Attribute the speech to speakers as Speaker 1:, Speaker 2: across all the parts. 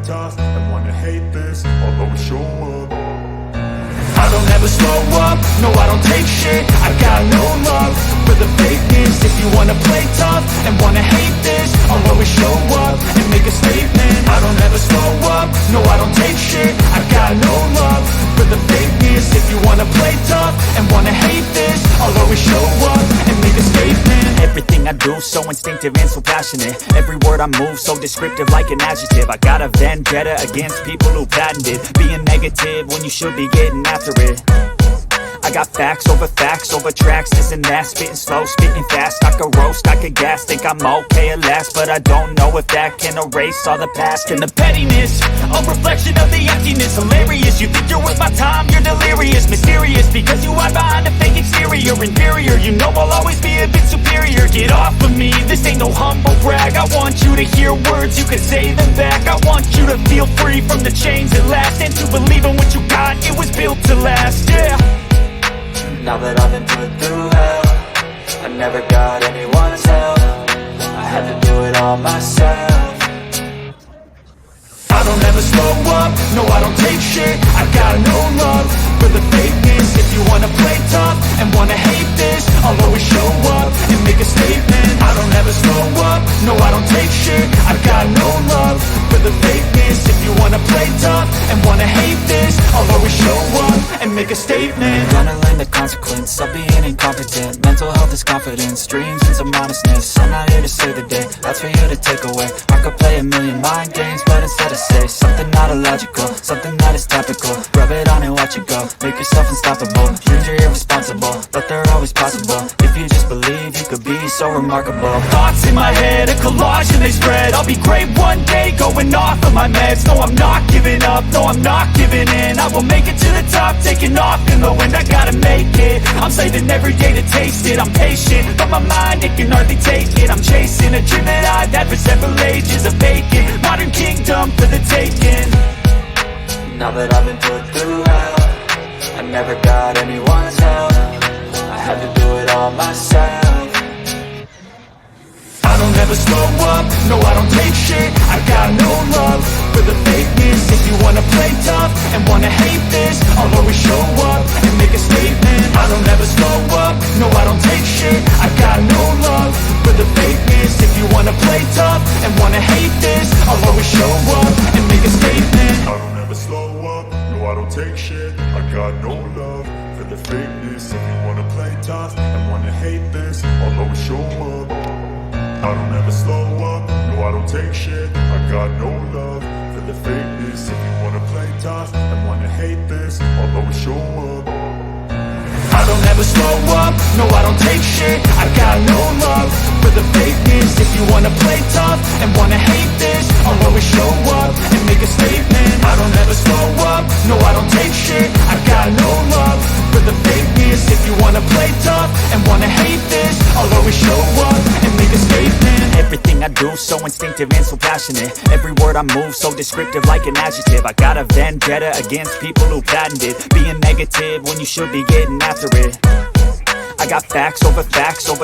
Speaker 1: tough and wanna hate this, I'll always show up.
Speaker 2: I don't ever slow up, no I don't take shit. I got no love for the fakeness. If you wanna play tough and wanna hate this, I'll always show up and make a statement. I don't ever slow up, no I don't take shit. I got no love for the fakeness. If you wanna play tough and wanna hate this, I'll always show up and make a statement.
Speaker 3: Everything I do so instinctive and so passionate. Every word I move so descriptive like an adjective. I got a vendetta against people who patented being negative when you should be getting after it. I got facts over tracks, this and that. Spitting slow, spitting fast. I could roast, I could gas. Think I'm okay at last, but I don't know if that can erase all the past. And the pettiness, a reflection of the emptiness. Hilarious, you think you're worth my time, you're delirious. Mysterious, because you hide behind a fake exterior. Inferior, you know I'll always be a bit superior. Get off of me, this ain't no humble brag. I want you to hear words, you can say them back. I want you to feel free from the chains that last, and to believe in what you got, it was built to last, yeah.
Speaker 4: Now that I've been put through hell, I never got anyone's help. I had to do it all myself.
Speaker 2: I don't ever slow up, no I don't take shit. I got no love for the fakeness. If you wanna play tough and wanna hate this, I'll always show up and make a statement. I don't ever slow up, no I don't take shit. I got no love for the fakeness. If you wanna play tough and wanna hate this, I'll always show up and make a statement.
Speaker 4: Gonna learn the consequence of being incompetent. Mental health is confidence, dreams and some modestness. I'm not here to save the day, that's for you to take away. I could play a million mind games, but instead I say something not illogical, something that is topical. Rub it on and watch it go, make yourself unstoppable. Dreams are irresponsible, but they're always possible. If you just believe, you could be so remarkable.
Speaker 2: Thoughts in my head, a collage and they spread. I'll be great one day, going off of my meds. No, I'm not giving up, no, I'm not giving in. I will make it to the top, taking off in the wind. I gotta make it, I'm saving every day to taste it. I'm patient, but my mind, it can hardly take it. I'm chasing a dream that I've had for several ages. A vacant, modern kingdom for the taking.
Speaker 4: Now that I've been put through hell, I never got anyone's help. I had to do it all myself.
Speaker 2: I don't ever slow up, no I don't take shit. I got no love for the fakeness. If you wanna play tough and wanna hate this, I'll always show up and make a statement. I don't ever slow up, no I don't take shit. I got no love for the fakeness. If you wanna play tough and wanna hate this, I'll always show up and make a statement.
Speaker 1: I don't ever slow up, no I don't take shit. I got no love for the fakeness. If you wanna play tough and wanna hate this, I'll always show up. I don't ever slow up, no I don't take shit. I got no love for the fakeness. If you wanna play tough and wanna hate this, I'll always show up.
Speaker 2: I don't ever slow up, no I don't take shit. I got no love for the fakeness. If you wanna play tough and wanna hate this, I'll always show up and make a statement. I don't ever slow up, no I don't take shit. I got no love for the fakeness. If you wanna play tough and wanna hate this, I'll always show up and make a statement.
Speaker 3: Everything I do so instinctive and so passionate. Every word I move so descriptive like an adjective. I got a vendetta against people who patented being negative when you should be getting after it. I got facts over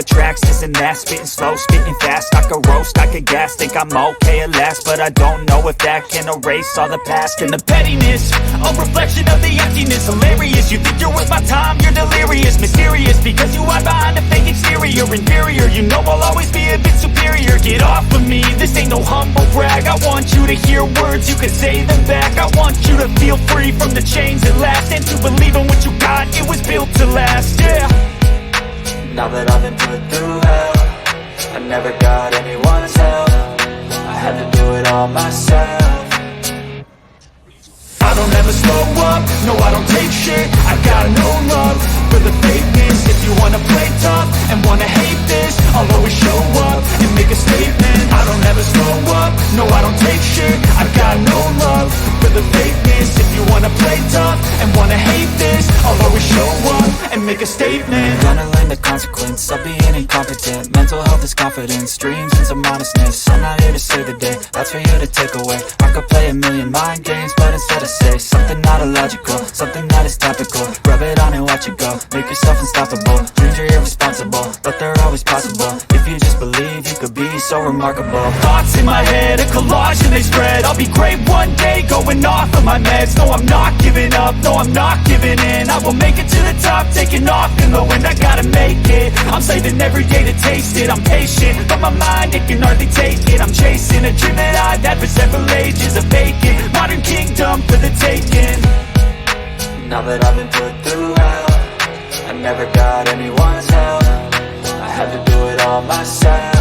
Speaker 3: tracks, this and that. Spitting slow, spitting fast. I could roast, I could gas. Think I'm okay at last, but I don't know if that can erase all the past.
Speaker 2: And the pettiness, a reflection of the emptiness. Hilarious, you think you're worth my time, you're delirious. Mysterious, because you hide behind a fake exterior. Inferior, you know I'll always be a bit superior. Get off of me, this ain't no humble brag. I want you to hear words, you can say them back. I want you to feel free from the chains that last, and to believe in what you got, it was built to last, yeah.
Speaker 4: Now that I've been put through hell, I never got anyone's help. I had to do it all myself.
Speaker 2: I don't ever slow up, no I don't take shit. I got no love for the fakeness. If you wanna play tough and wanna hate this, I'll always show up and make a statement. I don't ever slow up, no I don't take shit. I got no love for the fakeness. If you wanna play tough and wanna hate this, I'll always show up and make a statement.
Speaker 4: Gonna learn the consequence of being incompetent. incompetent. Mental health is confidence, dreams and some honestness. I'm not here to save the day, that's for you to take away. I could play a million mind games, but instead I say something not illogical, something that is topical. Rub it on and watch it go, make yourself unstoppable. Dreams are irresponsible, but they're always possible. If you just believe, you could be so remarkable.
Speaker 2: Thoughts in my head, a collage and they spread. I'll be great one day, going off of my meds. No, I'm not giving up, no, I'm not giving in. I will make it to the top, taking off in the wind. I gotta make it, I'm saving every day to taste it. I'm patient, but my mind, it can hardly take it. I'm chasing a dream that I've had for several ages. A vacant, modern kingdom for the taking.
Speaker 4: Now that I've been put through hell, I never got anyone's help. I had to do it all myself.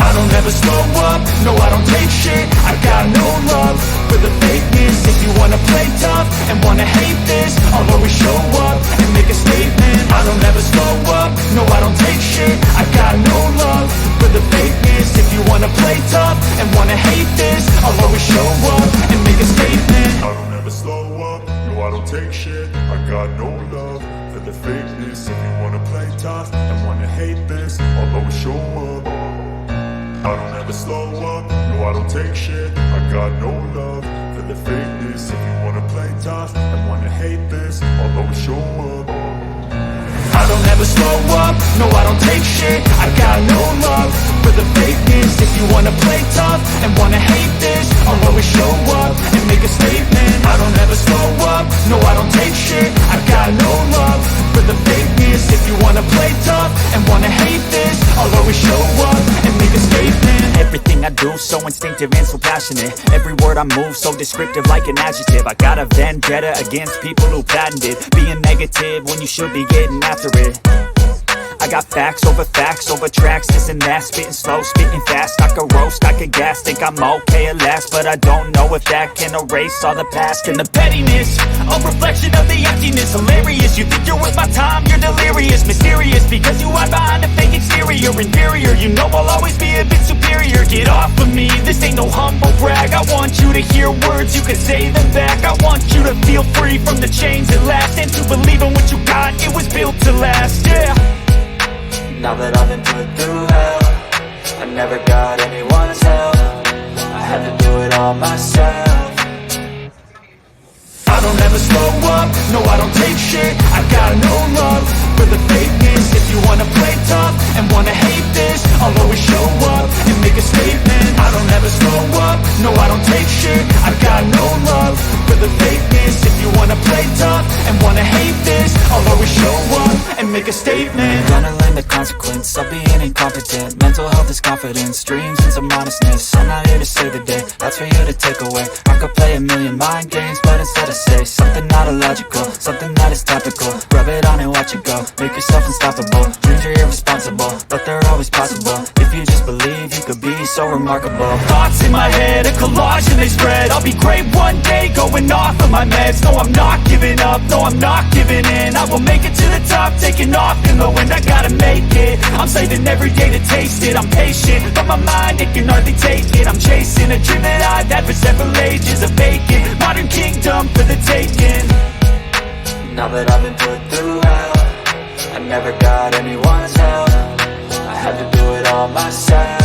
Speaker 2: I don't ever slow up, no I don't take shit. I got no love for the fakeness. If you wanna play tough and wanna hate this, I'll always show up and make a statement. I don't ever slow up, no I don't take shit. I got no love for the fakeness. If you wanna play tough and wanna hate this, I'll always show up and make a statement.
Speaker 1: I don't ever slow up, no I don't take shit. I got no love for the fakeness. If you wanna play tough and wanna hate this, I'll always show up. I don't ever slow up, no I don't take shit. I got no love for the fakeness. If you wanna play tough and wanna hate this, I'll always show up.
Speaker 2: I don't ever slow up, no I don't take shit. I got no love for the fakeness. If you wanna play tough and wanna hate this, I'll always show up and make a statement. I don't ever slow up, no I don't take shit. I got no love for the fakeness. If you wanna play tough and wanna hate this, I'll always show up and make a statement.
Speaker 3: Everything I do so instinctive and so passionate. Every word I move so descriptive like an adjective. I got a vendetta against people who patented being negative when you should be getting after it. I got facts over tracks, this and that. Spitting slow, spitting fast. I could roast, I could gas. Think I'm okay at last, but I don't know if that can erase all the past.
Speaker 2: And the pettiness, a reflection of the emptiness. Hilarious, you think you're worth my time, you're delirious. Mysterious, because you hide behind a fake exterior. Inferior, you know I'll always be a bit superior. Get off of me, this ain't no humble brag. I want you to hear words, you can say them back. I want you to feel free from the chains that last, and to believe in what you got, it was built to last, yeah.
Speaker 4: Now that I've been put through hell, I never got anyone's help. I had to do it all myself.
Speaker 2: I don't ever slow up, no I don't take shit. I got no love for the fakeness. If you wanna play tough and wanna hate this, I'll always show up and make a statement. I don't ever slow up, no I don't take shit. I got no love for the fakeness. If you wanna play tough and wanna hate this, I'll always show up and make a statement.
Speaker 4: Gonna learn the consequence of being incompetent. Mental health is confidence, dreams and some honestness. I'm not here to save the day, that's for you to take away. I could play a million mind games, but instead I say something not illogical, something that is topical. Rub it on and watch it go, make yourself unstoppable. Dreams are irresponsible, but they're always possible. If you just believe, you could be so remarkable.
Speaker 2: Thoughts in my head, a collage and they spread. I'll be great one day, going off of my meds. No, I'm not giving up, no, I'm not giving in. I will make it to the top, taking off in the wind. I gotta make it, I'm saving every day to taste it. I'm patient, but my mind, it can hardly take it. I'm chasing a dream that I've had for several ages. A vacant, modern kingdom for the taking.
Speaker 4: Now that I've been put through hell, I never got anyone's help. I had to do it all myself.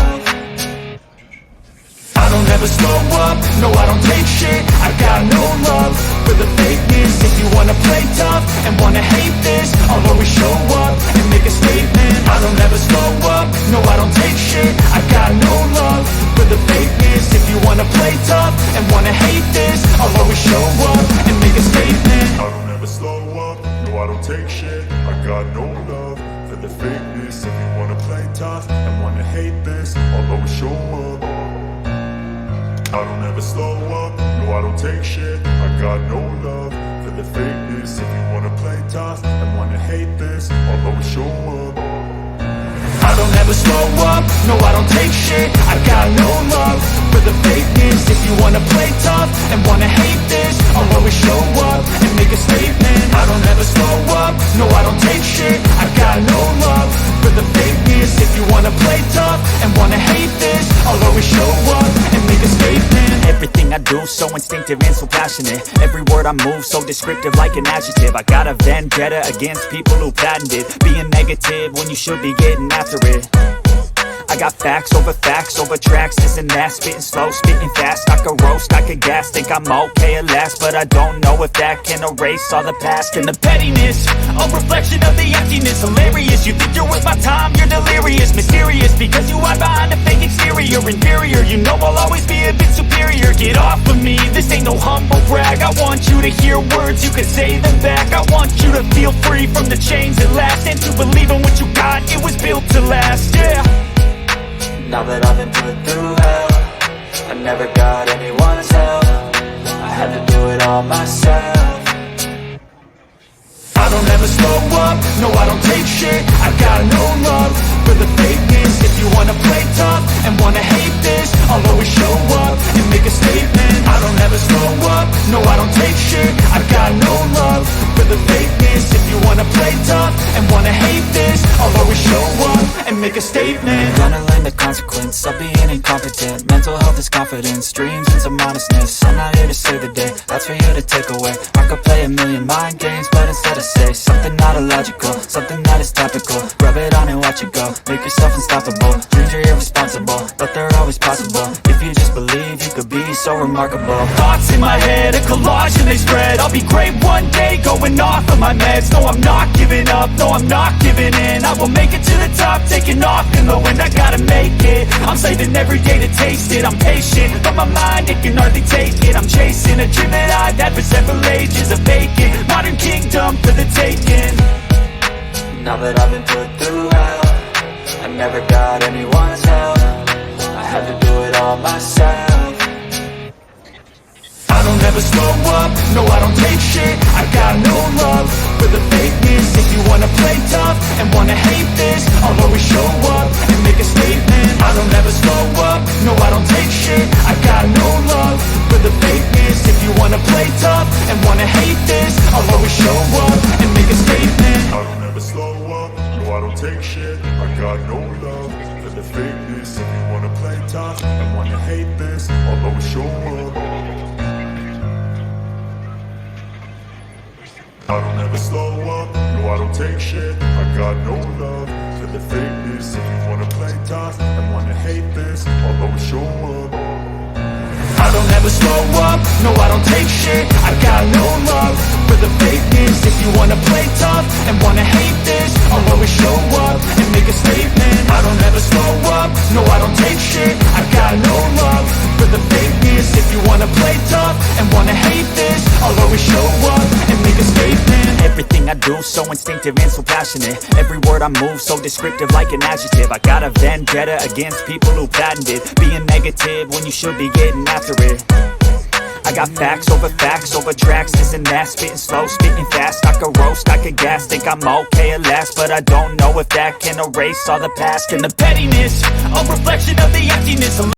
Speaker 2: I don't ever slow up, no I don't take shit. I got no love for the fakeness. If you wanna play tough and wanna hate this, I'll always show up and make a statement. I don't ever slow up, no I don't take shit. I got no love for the fakeness. If you wanna play tough and wanna hate this, I'll always show up and make a statement.
Speaker 1: I don't ever slow up, no I don't take shit. I got no love for the fakeness. If you wanna play tough and wanna hate this, I'll always show up. I don't ever slow up, no I don't take shit. I got no love for the fakeness. If you wanna play tough and wanna hate this, I'll always show up.
Speaker 2: I don't ever slow up, no I don't take shit. I got no love for the fakeness. If you wanna play tough and wanna hate this, I'll always show up and make a statement. I don't ever slow up, no I don't take shit. I got no love for the fakeness. If you wanna play tough and wanna hate this, I'll always show up and make a statement.
Speaker 3: Everything I do so instinctive instinctive and so passionate. Every word I move so descriptive like an adjective. I got a vendetta against people who patented being negative when you should be getting after it. I got facts over tracks, this and that. Spitting slow, spitting fast. I could roast, I could gas. Think I'm okay at last, but I don't know if that can erase all the past. And the pettiness, a reflection of the emptiness. Hilarious, you think you're worth my time, you're delirious. Mysterious, because you hide behind a fake exterior. Inferior, you know I'll always be a bit superior. Get off of me, this ain't no humble brag. I want you to hear words, you can say them back. I want you to feel free from the chains that last, and to believe in what you got, it was built to last, yeah.
Speaker 4: Now that I've been put through hell, I never got anyone's help. I had to do it all myself.
Speaker 2: I don't ever slow up, no I don't take shit. I got no love for the fakeness. If you wanna play tough and wanna hate this, I'll always show up and make a statement. I don't ever slow up, no I don't take shit. I got no love for the fakeness. If you wanna play tough and wanna hate this, I'll always show up and make a statement.
Speaker 4: Gonna learn the consequence of being incompetent. Mental health is confidence, dreams and some honestness. I'm not here to save the day, that's for you to take away. I could play a million mind games, but instead I say something not illogical, something that is topical. Rub it on and watch it go, make yourself unstoppable. Dreams are irresponsible, but they're always possible. If you just believe, you could be so remarkable.
Speaker 2: Thoughts in my head, a collage and they spread. I'll be great one day, going off of my meds. No, I'm not giving up, no, I'm not giving in. I will make it to the top, taking off in the wind. I gotta make it, I'm saving every day to taste it. I'm patient, but my mind, it can hardly take it. I'm chasing a dream that I've had for several ages. A vacant, modern kingdom for the taking.
Speaker 4: Now that I've been put through hell, I never got anyone's help. I had to do it all myself.
Speaker 2: I don't ever slow up, no I don't take shit. I got no love for the fakeness. If you wanna play tough and wanna hate this, I'll always show up and make a statement. I don't ever slow up, no I don't take shit. I got no love for the fakeness. If you wanna play tough and wanna hate this, I'll always show up and make a statement.
Speaker 1: I don't ever slow up, no I don't take shit. I got no love for the fakeness. If you wanna play tough and wanna hate this, I'll always show up. I don't ever slow up, no I don't take shit. I got no love for the fakeness. If you wanna play tough and wanna hate this, I'll always show up.
Speaker 2: I don't ever slow up, no I don't take shit. I got no love for the fakeness. If you wanna play tough and wanna hate this, I'll always show up and make a statement. I don't ever slow up, no I don't take shit. I got no love for the fakeness. If you wanna play tough and wanna hate this, I'll always show up and make a statement.
Speaker 3: Everything I do so instinctive and so passionate. Every word I move so descriptive like an adjective. I got a vendetta against people who patented being negative when you should be getting after it. I got facts over tracks, this and that. Spitting slow, spitting fast. I could roast, I could gas. Think I'm okay at last, but I don't know if that can erase all the past.
Speaker 2: And the pettiness, a reflection of the emptiness.